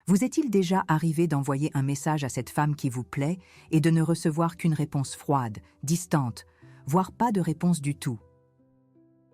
Vous est-il déjà arrivé d'envoyer un message à cette femme qui vous plaît et de ne recevoir qu'une réponse froide, distante, voire pas de réponse du tout?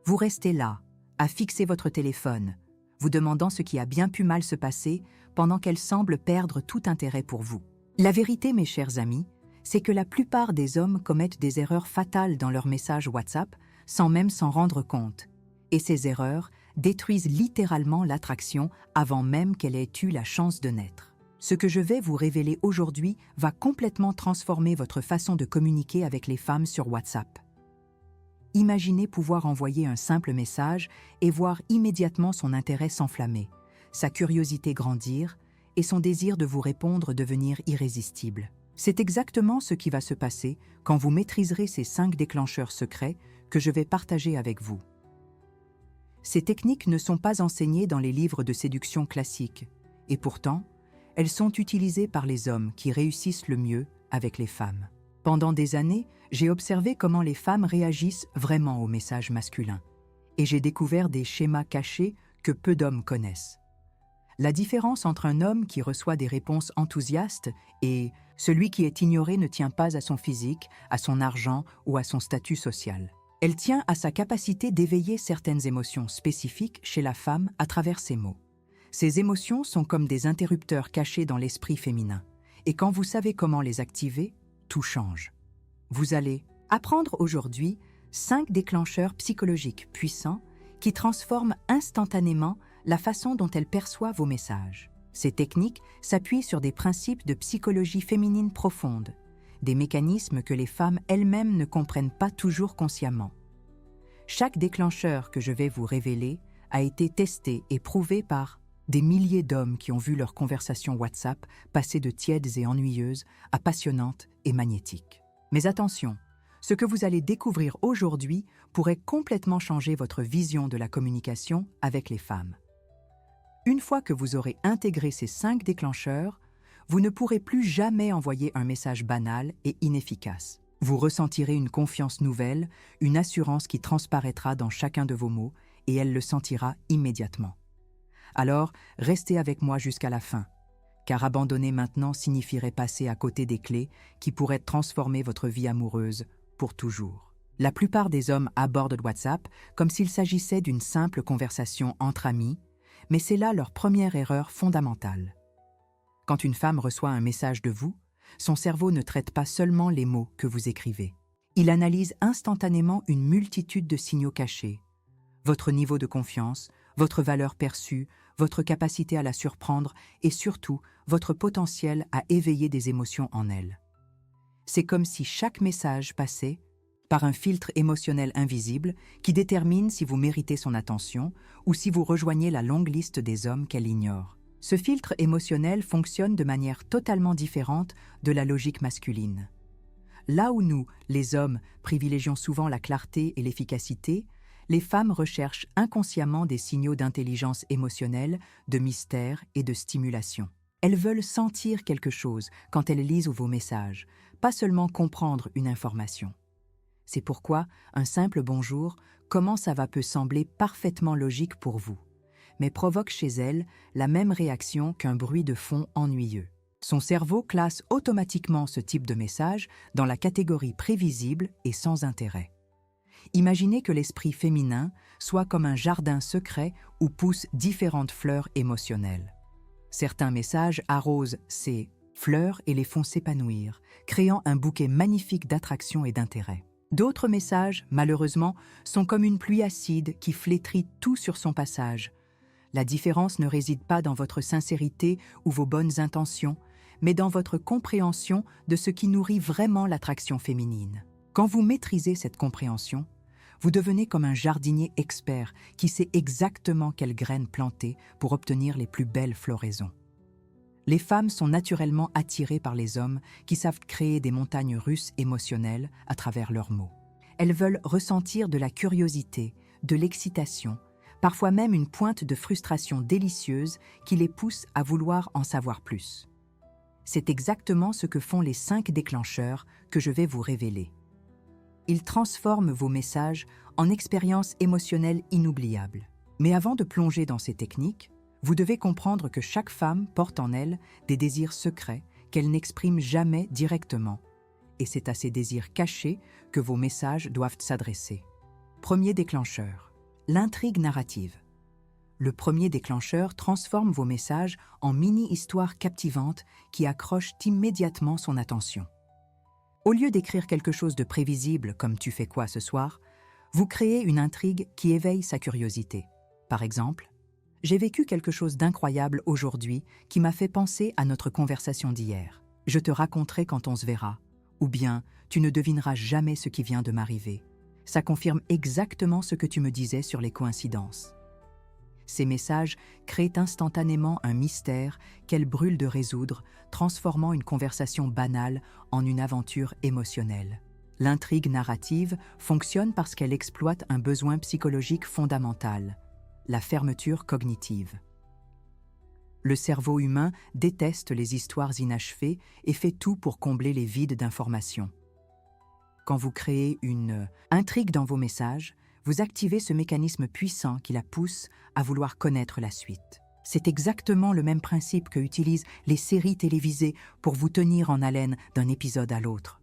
Vous restez là, à fixer votre téléphone, vous demandant ce qui a bien pu mal se passer pendant qu'elle semble perdre tout intérêt pour vous. La vérité, mes chers amis, c'est que la plupart des hommes commettent des erreurs fatales dans leurs messages WhatsApp sans même s'en rendre compte. Et ces erreurs détruisent littéralement l'attraction avant même qu'elle ait eu la chance de naître. Ce que je vais vous révéler aujourd'hui va complètement transformer votre façon de communiquer avec les femmes sur WhatsApp. Imaginez pouvoir envoyer un simple message et voir immédiatement son intérêt s'enflammer, sa curiosité grandir et son désir de vous répondre devenir irrésistible. C'est exactement ce qui va se passer quand vous maîtriserez ces 5 déclencheurs secrets que je vais partager avec vous. Ces techniques ne sont pas enseignées dans les livres de séduction classiques, et pourtant, elles sont utilisées par les hommes qui réussissent le mieux avec les femmes. Pendant des années, j'ai observé comment les femmes réagissent vraiment aux messages masculins, et j'ai découvert des schémas cachés que peu d'hommes connaissent. La différence entre un homme qui reçoit des réponses enthousiastes et celui qui est ignoré ne tient pas à son physique, à son argent ou à son statut social. Elle tient à sa capacité d'éveiller certaines émotions spécifiques chez la femme à travers ses mots. Ces émotions sont comme des interrupteurs cachés dans l'esprit féminin. Et quand vous savez comment les activer, tout change. Vous allez apprendre aujourd'hui 5 déclencheurs psychologiques puissants qui transforment instantanément la façon dont elle perçoit vos messages. Ces techniques s'appuient sur des principes de psychologie féminine profonde, des mécanismes que les femmes elles-mêmes ne comprennent pas toujours consciemment. Chaque déclencheur que je vais vous révéler a été testé et prouvé par des milliers d'hommes qui ont vu leurs conversations WhatsApp passer de tièdes et ennuyeuses à passionnantes et magnétiques. Mais attention, ce que vous allez découvrir aujourd'hui pourrait complètement changer votre vision de la communication avec les femmes. Une fois que vous aurez intégré ces 5 déclencheurs, vous ne pourrez plus jamais envoyer un message banal et inefficace. Vous ressentirez une confiance nouvelle, une assurance qui transparaîtra dans chacun de vos mots et elle le sentira immédiatement. Alors, restez avec moi jusqu'à la fin, car abandonner maintenant signifierait passer à côté des clés qui pourraient transformer votre vie amoureuse pour toujours. La plupart des hommes abordent WhatsApp comme s'il s'agissait d'une simple conversation entre amis, mais c'est là leur première erreur fondamentale. Quand une femme reçoit un message de vous, son cerveau ne traite pas seulement les mots que vous écrivez. Il analyse instantanément une multitude de signaux cachés. Votre niveau de confiance, votre valeur perçue, votre capacité à la surprendre et surtout votre potentiel à éveiller des émotions en elle. C'est comme si chaque message passait par un filtre émotionnel invisible qui détermine si vous méritez son attention ou si vous rejoignez la longue liste des hommes qu'elle ignore. Ce filtre émotionnel fonctionne de manière totalement différente de la logique masculine. Là où nous, les hommes, privilégions souvent la clarté et l'efficacité, les femmes recherchent inconsciemment des signaux d'intelligence émotionnelle, de mystère et de stimulation. Elles veulent sentir quelque chose quand elles lisent vos messages, pas seulement comprendre une information. C'est pourquoi un simple bonjour, comment ça va peut sembler parfaitement logique pour vous, mais provoque chez elle la même réaction qu'un bruit de fond ennuyeux. Son cerveau classe automatiquement ce type de message dans la catégorie prévisible et sans intérêt. Imaginez que l'esprit féminin soit comme un jardin secret où poussent différentes fleurs émotionnelles. Certains messages arrosent ces fleurs et les font s'épanouir, créant un bouquet magnifique d'attraction et d'intérêt. D'autres messages, malheureusement, sont comme une pluie acide qui flétrit tout sur son passage. La différence ne réside pas dans votre sincérité ou vos bonnes intentions, mais dans votre compréhension de ce qui nourrit vraiment l'attraction féminine. Quand vous maîtrisez cette compréhension, vous devenez comme un jardinier expert qui sait exactement quelles graines planter pour obtenir les plus belles floraisons. Les femmes sont naturellement attirées par les hommes qui savent créer des montagnes russes émotionnelles à travers leurs mots. Elles veulent ressentir de la curiosité, de l'excitation, parfois même une pointe de frustration délicieuse qui les pousse à vouloir en savoir plus. C'est exactement ce que font les 5 déclencheurs que je vais vous révéler. Ils transforment vos messages en expériences émotionnelles inoubliables. Mais avant de plonger dans ces techniques, Vous devez comprendre que chaque femme porte en elle des désirs secrets qu'elle n'exprime jamais directement. Et c'est à ces désirs cachés que vos messages doivent s'adresser. Premier déclencheur, l'intrigue narrative. Le premier déclencheur transforme vos messages en mini-histoires captivantes qui accrochent immédiatement son attention. Au lieu d'écrire quelque chose de prévisible comme « tu fais quoi ce soir ?», vous créez une intrigue qui éveille sa curiosité. Par exemple, « J'ai vécu quelque chose d'incroyable aujourd'hui qui m'a fait penser à notre conversation d'hier. Je te raconterai quand on se verra. » Ou bien « Tu ne devineras jamais ce qui vient de m'arriver. Ça confirme exactement ce que tu me disais sur les coïncidences. » Ces messages créent instantanément un mystère qu'elle brûle de résoudre, transformant une conversation banale en une aventure émotionnelle. L'intrigue narrative fonctionne parce qu'elle exploite un besoin psychologique fondamental, la fermeture cognitive. Le cerveau humain déteste les histoires inachevées et fait tout pour combler les vides d'informations. Quand vous créez une intrigue dans vos messages, vous activez ce mécanisme puissant qui la pousse à vouloir connaître la suite. C'est exactement le même principe que utilisent les séries télévisées pour vous tenir en haleine d'un épisode à l'autre.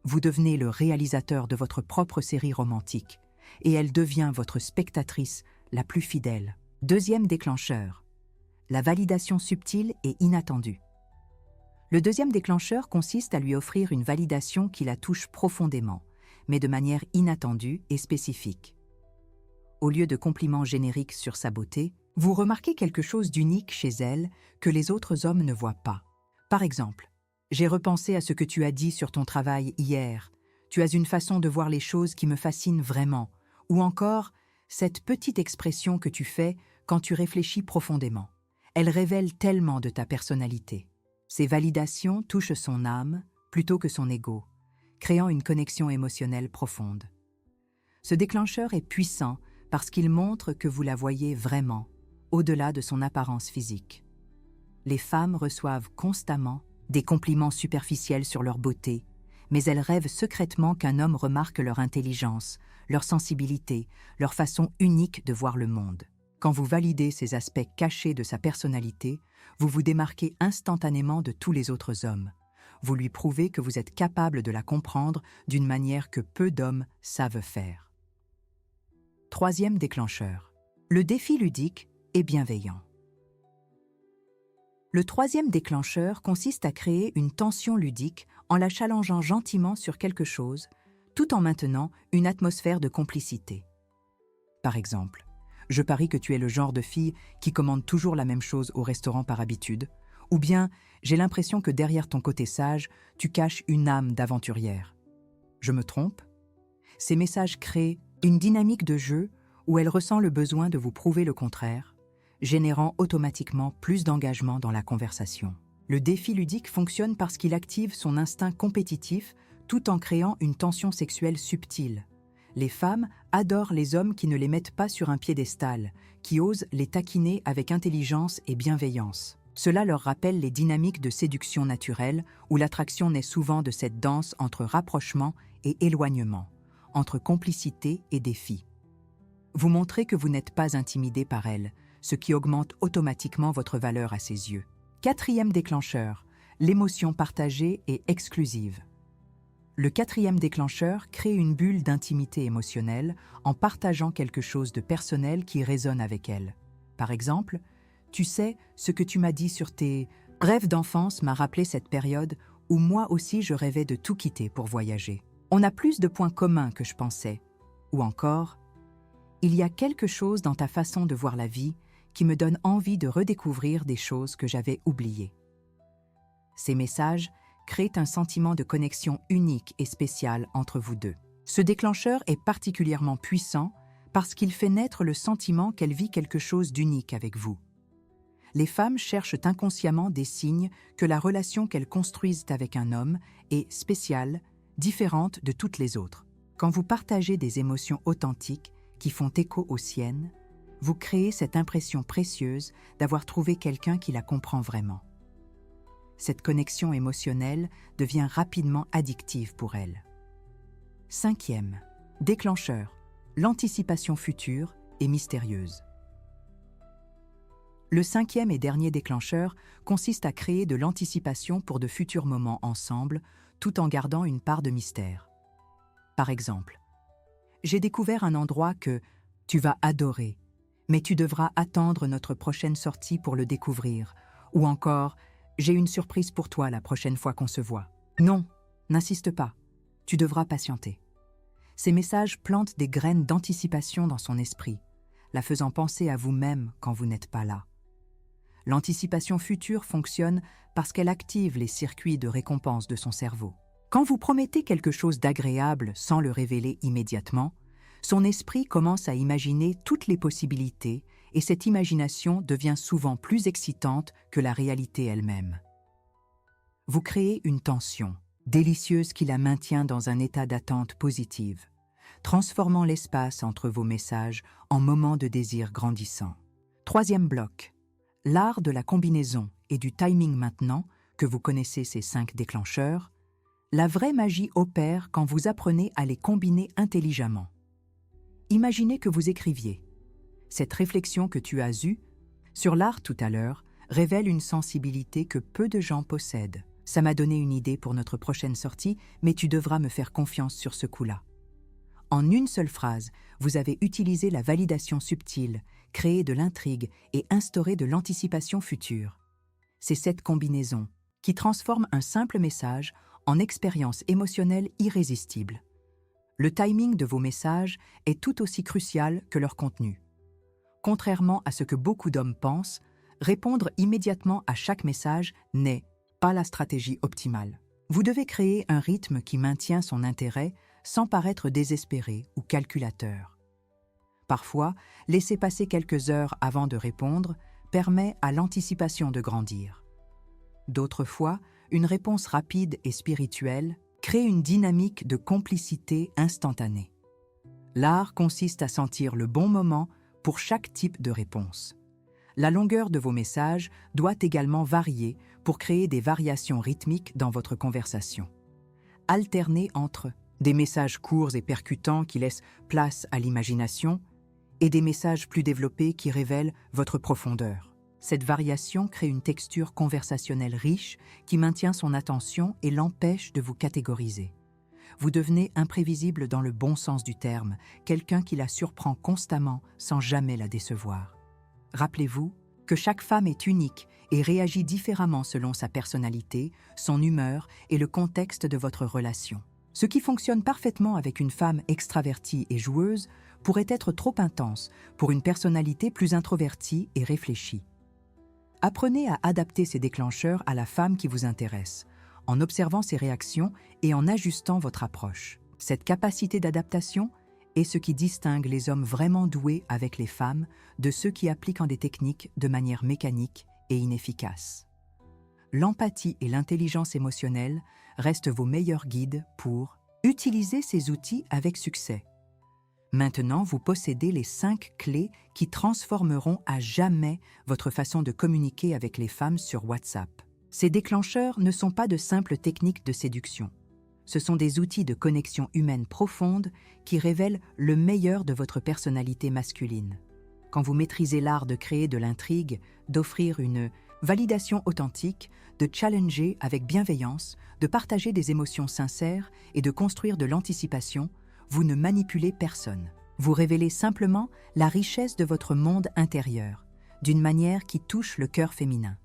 Vous devenez le réalisateur de votre propre série romantique et elle devient votre spectatrice la plus fidèle. Deuxième déclencheur, la validation subtile et inattendue. Le deuxième déclencheur consiste à lui offrir une validation qui la touche profondément, mais de manière inattendue et spécifique. Au lieu de compliments génériques sur sa beauté, vous remarquez quelque chose d'unique chez elle que les autres hommes ne voient pas. Par exemple, « J'ai repensé à ce que tu as dit sur ton travail hier. Tu as une façon de voir les choses qui me fascine vraiment. » Ou encore, « Cette petite expression que tu fais quand tu réfléchis profondément. Elle révèle tellement de ta personnalité. » Ces validations touchent son âme plutôt que son ego, créant une connexion émotionnelle profonde. Ce déclencheur est puissant parce qu'il montre que vous la voyez vraiment, au-delà de son apparence physique. Les femmes reçoivent constamment des compliments superficiels sur leur beauté, mais elles rêvent secrètement qu'un homme remarque leur intelligence, leur sensibilité, leur façon unique de voir le monde. Quand vous validez ces aspects cachés de sa personnalité, vous vous démarquez instantanément de tous les autres hommes. Vous lui prouvez que vous êtes capable de la comprendre d'une manière que peu d'hommes savent faire. Troisième déclencheur, le défi ludique et bienveillant. Le troisième déclencheur consiste à créer une tension ludique en la challengeant gentiment sur quelque chose, tout en maintenant une atmosphère de complicité. Par exemple, « Je parie que tu es le genre de fille qui commande toujours la même chose au restaurant par habitude » ou bien « J'ai l'impression que derrière ton côté sage, tu caches une âme d'aventurière. » Je me trompe ? Ces messages créent une dynamique de jeu où elle ressent le besoin de vous prouver le contraire, générant automatiquement plus d'engagement dans la conversation. Le défi ludique fonctionne parce qu'il active son instinct compétitif tout en créant une tension sexuelle subtile. Les femmes adorent les hommes qui ne les mettent pas sur un piédestal, qui osent les taquiner avec intelligence et bienveillance. Cela leur rappelle les dynamiques de séduction naturelle où l'attraction naît souvent de cette danse entre rapprochement et éloignement, entre complicité et défi. Vous montrez que vous n'êtes pas intimidé par elle, ce qui augmente automatiquement votre valeur à ses yeux. Quatrième déclencheur, l'émotion partagée et exclusive. Le quatrième déclencheur crée une bulle d'intimité émotionnelle en partageant quelque chose de personnel qui résonne avec elle. Par exemple, « Tu sais, ce que tu m'as dit sur tes rêves d'enfance m'a rappelé cette période où moi aussi je rêvais de tout quitter pour voyager. On a plus de points communs que je pensais. » Ou encore, « Il y a quelque chose dans ta façon de voir la vie qui me donne envie de redécouvrir des choses que j'avais oubliées. » Ces messages créent un sentiment de connexion unique et spécial entre vous deux. Ce déclencheur est particulièrement puissant parce qu'il fait naître le sentiment qu'elle vit quelque chose d'unique avec vous. Les femmes cherchent inconsciemment des signes que la relation qu'elles construisent avec un homme est spéciale, différente de toutes les autres. Quand vous partagez des émotions authentiques qui font écho aux siennes, vous créez cette impression précieuse d'avoir trouvé quelqu'un qui la comprend vraiment. Cette connexion émotionnelle devient rapidement addictive pour elle. Cinquième, déclencheur, l'anticipation future et mystérieuse. Le cinquième et dernier déclencheur consiste à créer de l'anticipation pour de futurs moments ensemble, tout en gardant une part de mystère. Par exemple, j'ai découvert un endroit que tu vas adorer, mais tu devras attendre notre prochaine sortie pour le découvrir. Ou encore, j'ai une surprise pour toi la prochaine fois qu'on se voit. Non, n'insiste pas, tu devras patienter. Ces messages plantent des graines d'anticipation dans son esprit, la faisant penser à vous-même quand vous n'êtes pas là. L'anticipation future fonctionne parce qu'elle active les circuits de récompense de son cerveau. Quand vous promettez quelque chose d'agréable sans le révéler immédiatement, son esprit commence à imaginer toutes les possibilités et cette imagination devient souvent plus excitante que la réalité elle-même. Vous créez une tension, délicieuse qui la maintient dans un état d'attente positive, transformant l'espace entre vos messages en moments de désir grandissant. Troisième bloc, l'art de la combinaison et du timing maintenant que vous connaissez ces 5 déclencheurs, la vraie magie opère quand vous apprenez à les combiner intelligemment. Imaginez que vous écriviez. Cette réflexion que tu as eue sur l'art tout à l'heure révèle une sensibilité que peu de gens possèdent. Ça m'a donné une idée pour notre prochaine sortie, mais tu devras me faire confiance sur ce coup-là. En une seule phrase, vous avez utilisé la validation subtile, créé de l'intrigue et instauré de l'anticipation future. C'est cette combinaison qui transforme un simple message en expérience émotionnelle irrésistible. Le timing de vos messages est tout aussi crucial que leur contenu. Contrairement à ce que beaucoup d'hommes pensent, répondre immédiatement à chaque message n'est pas la stratégie optimale. Vous devez créer un rythme qui maintient son intérêt sans paraître désespéré ou calculateur. Parfois, laisser passer quelques heures avant de répondre permet à l'anticipation de grandir. D'autres fois, une réponse rapide et spirituelle crée une dynamique de complicité instantanée. L'art consiste à sentir le bon moment pour chaque type de réponse. La longueur de vos messages doit également varier pour créer des variations rythmiques dans votre conversation. Alternez entre des messages courts et percutants qui laissent place à l'imagination et des messages plus développés qui révèlent votre profondeur. Cette variation crée une texture conversationnelle riche qui maintient son attention et l'empêche de vous catégoriser. Vous devenez imprévisible dans le bon sens du terme, quelqu'un qui la surprend constamment sans jamais la décevoir. Rappelez-vous que chaque femme est unique et réagit différemment selon sa personnalité, son humeur et le contexte de votre relation. Ce qui fonctionne parfaitement avec une femme extravertie et joueuse pourrait être trop intense pour une personnalité plus introvertie et réfléchie. Apprenez à adapter ces déclencheurs à la femme qui vous intéresse, en observant ses réactions et en ajustant votre approche. Cette capacité d'adaptation est ce qui distingue les hommes vraiment doués avec les femmes de ceux qui appliquent des techniques de manière mécanique et inefficace. L'empathie et l'intelligence émotionnelle restent vos meilleurs guides pour utiliser ces outils avec succès. Maintenant, vous possédez les 5 clés qui transformeront à jamais votre façon de communiquer avec les femmes sur WhatsApp. Ces déclencheurs ne sont pas de simples techniques de séduction. Ce sont des outils de connexion humaine profonde qui révèlent le meilleur de votre personnalité masculine. Quand vous maîtrisez l'art de créer de l'intrigue, d'offrir une validation authentique, de challenger avec bienveillance, de partager des émotions sincères et de construire de l'anticipation, vous ne manipulez personne. Vous révélez simplement la richesse de votre monde intérieur, d'une manière qui touche le cœur féminin.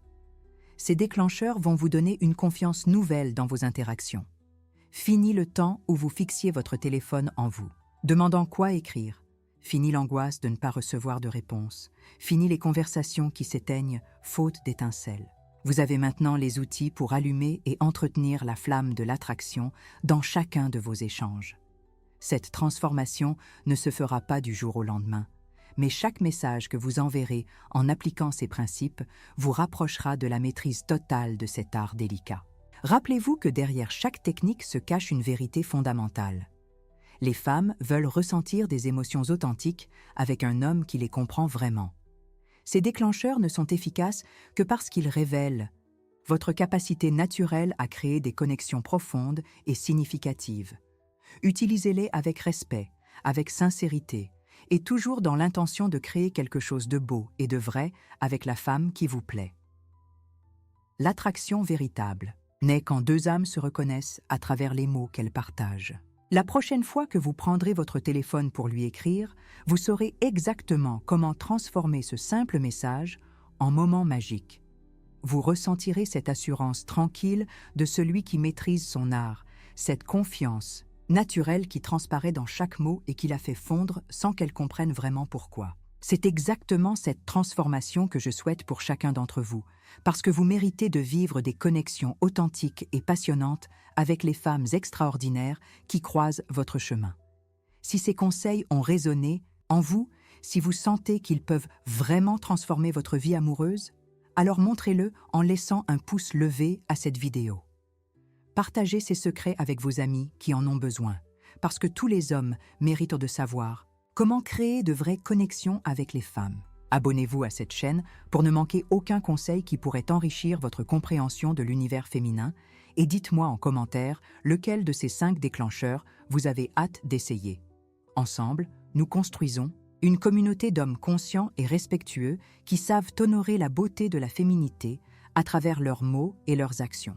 Ces déclencheurs vont vous donner une confiance nouvelle dans vos interactions. Fini le temps où vous fixiez votre téléphone en vous, demandant quoi écrire. Fini l'angoisse de ne pas recevoir de réponse. Fini les conversations qui s'éteignent faute d'étincelles. Vous avez maintenant les outils pour allumer et entretenir la flamme de l'attraction dans chacun de vos échanges. Cette transformation ne se fera pas du jour au lendemain, mais chaque message que vous enverrez en appliquant ces principes vous rapprochera de la maîtrise totale de cet art délicat. Rappelez-vous que derrière chaque technique se cache une vérité fondamentale. Les femmes veulent ressentir des émotions authentiques avec un homme qui les comprend vraiment. Ces déclencheurs ne sont efficaces que parce qu'ils révèlent votre capacité naturelle à créer des connexions profondes et significatives. Utilisez-les avec respect, avec sincérité, et toujours dans l'intention de créer quelque chose de beau et de vrai avec la femme qui vous plaît. L'attraction véritable naît quand deux âmes se reconnaissent à travers les mots qu'elles partagent. La prochaine fois que vous prendrez votre téléphone pour lui écrire, vous saurez exactement comment transformer ce simple message en moment magique. Vous ressentirez cette assurance tranquille de celui qui maîtrise son art, cette confiance naturelle qui transparaît dans chaque mot et qui la fait fondre sans qu'elle comprenne vraiment pourquoi. C'est exactement cette transformation que je souhaite pour chacun d'entre vous, parce que vous méritez de vivre des connexions authentiques et passionnantes avec les femmes extraordinaires qui croisent votre chemin. Si ces conseils ont résonné en vous, si vous sentez qu'ils peuvent vraiment transformer votre vie amoureuse, alors montrez-le en laissant un pouce levé à cette vidéo. Partagez ces secrets avec vos amis qui en ont besoin, parce que tous les hommes méritent de savoir comment créer de vraies connexions avec les femmes. Abonnez-vous à cette chaîne pour ne manquer aucun conseil qui pourrait enrichir votre compréhension de l'univers féminin et dites-moi en commentaire lequel de ces 5 déclencheurs vous avez hâte d'essayer. Ensemble, nous construisons une communauté d'hommes conscients et respectueux qui savent honorer la beauté de la féminité à travers leurs mots et leurs actions.